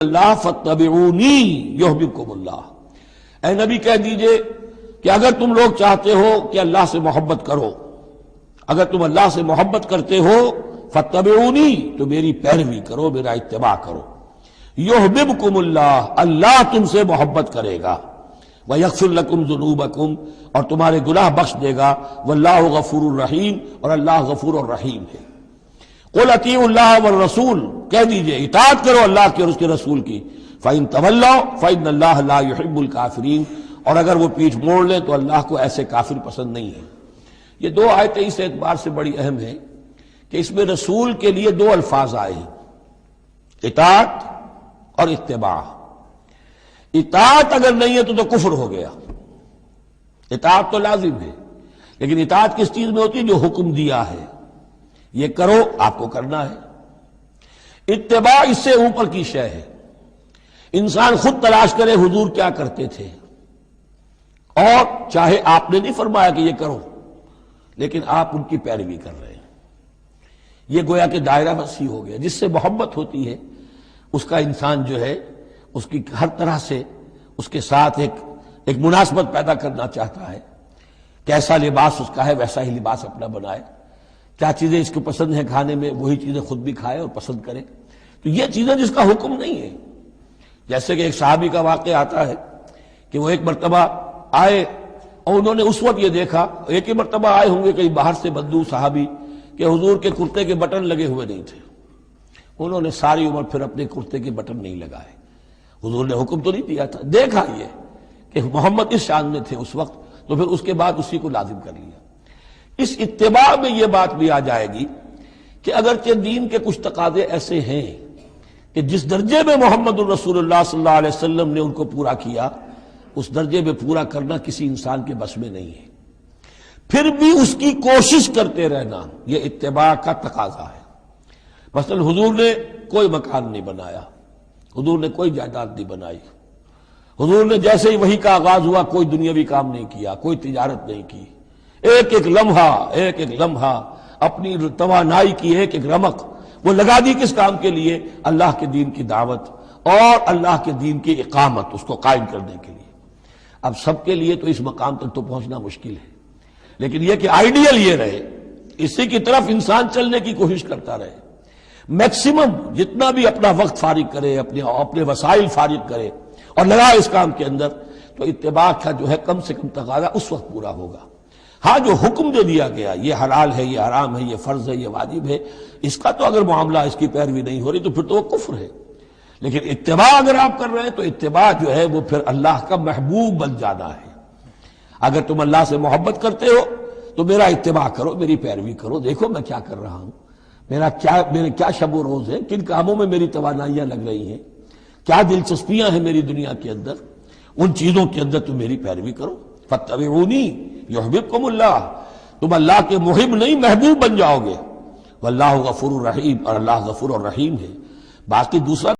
اللہ فاتبعونی یحببکم اللہ۔ اے نبی کہہ دیجئے کہ اگر تم لوگ چاہتے ہو کہ اللہ سے محبت کرو، اگر تم اللہ سے محبت کرتے ہو فاتبعونی تو میری پیروی کرو، میرا اتباع کرو۔ یحببکم اللہ، اللہ تم سے محبت کرے گا، ویغفر لکم ذنوبکم، اور تمہارے گناہ بخش دے گا، واللہ غفور الرحیم، اور اللہ غفور الرحیم ہے۔ قل اطیعوا اللہ والرسول، کہہ دیجئے اطاعت کرو اللہ کی اور اس کے رسول کی، فإن تولوا فإن اللہ لا يحب الکافرین، اور اگر وہ پیٹھ موڑ لیں تو اللہ کو ایسے کافر پسند نہیں ہے۔ یہ دو آیتیں اس اعتبار سے بڑی اہم ہیں کہ اس میں رسول کے لیے دو الفاظ آئے ہیں، اطاعت اور اتباع۔ اطاعت اگر نہیں ہے تو کفر ہو گیا۔ اطاعت تو لازم ہے، لیکن اطاعت کس چیز میں ہوتی ہے؟ جو حکم دیا ہے یہ کرو، آپ کو کرنا ہے۔ اتباع اس سے اوپر کی شے ہے، انسان خود تلاش کرے حضور کیا کرتے تھے، اور چاہے آپ نے نہیں فرمایا کہ یہ کرو لیکن آپ ان کی پیروی کر رہے ہیں، یہ گویا کہ دائرہ وسیع ہو گیا۔ جس سے محبت ہوتی ہے اس کا انسان جو ہے اس کی ہر طرح سے اس کے ساتھ ایک مناسبت پیدا کرنا چاہتا ہے، کیسا لباس اس کا ہے ویسا ہی لباس اپنا بنائے، کیا چیزیں اس کو پسند ہیں کھانے میں وہی چیزیں خود بھی کھائے اور پسند کرے۔ تو یہ چیزیں جس کا حکم نہیں ہے، جیسے کہ ایک صحابی کا واقعہ آتا ہے کہ وہ ایک مرتبہ آئے اور انہوں نے اس وقت یہ دیکھا، ایک ہی مرتبہ آئے ہوں گے کہیں باہر سے بدو صحابی، کہ حضور کے کرتے کے بٹن لگے ہوئے نہیں تھے۔ انہوں نے ساری عمر پھر اپنے کرتے کے بٹن نہیں لگائے، حضور نے حکم تو نہیں دیا تھا، دیکھا یہ کہ محمد اس شان میں تھے اس وقت، تو پھر اس کے بعد اسی کو لازم کر لیا۔ اس اتباع میں یہ بات بھی آ جائے گی کہ اگرچہ دین کے کچھ تقاضے ایسے ہیں کہ جس درجے میں محمد الرسول اللہ صلی اللہ علیہ وسلم نے ان کو پورا کیا، اس درجے میں پورا کرنا کسی انسان کے بس میں نہیں ہے، پھر بھی اس کی کوشش کرتے رہنا یہ اتباع کا تقاضا ہے۔ مثلا حضور نے کوئی مکان نہیں بنایا، حضور نے کوئی جائیداد نہیں بنائی، حضور نے جیسے ہی وحی کا آغاز ہوا کوئی دنیاوی کام نہیں کیا، کوئی تجارت نہیں کی، ایک ایک لمحہ اپنی توانائی کی ایک رمق وہ لگا دی کس کام کے لیے؟ اللہ کے دین کی دعوت اور اللہ کے دین کی اقامت، اس کو قائم کرنے کے لیے۔ اب سب کے لیے تو اس مقام تک تو پہنچنا مشکل ہے، لیکن یہ کہ آئیڈیل یہ رہے، اسی کی طرف انسان چلنے کی کوشش کرتا رہے، میکسیمم جتنا بھی اپنا وقت فارغ کرے، اپنے وسائل فارغ کرے اور لگائے اس کام کے اندر، تو اتباع کا جو ہے کم سے کم تقاضا اس وقت پورا ہوگا۔ ہاں جو حکم دے دیا گیا یہ حلال ہے، یہ حرام ہے، یہ فرض ہے، یہ واجب ہے، اس کا تو اگر معاملہ اس کی پیروی نہیں ہو رہی تو پھر تو وہ کفر ہے۔ لیکن اتباع اگر آپ کر رہے ہیں تو اتباع جو ہے وہ پھر اللہ کا محبوب بن جانا ہے۔ اگر تم اللہ سے محبت کرتے ہو تو میرا اتباع کرو، میری پیروی کرو، دیکھو میں کیا کر رہا ہوں، میرے کیا شب و روز ہے، کن کاموں میں میری توانائیاں لگ رہی ہیں، کیا دلچسپیاں ہیں میری دنیا کے اندر، ان چیزوں کے اندر تم میری پیروی کرو۔ فاتبعونی یحببکم اللہ، تم اللہ کے محب نہیں محبوب بن جاؤ گے، واللہ غفور الرحیم، اور اللہ غفور الرحیم ہے۔ باقی دوسرا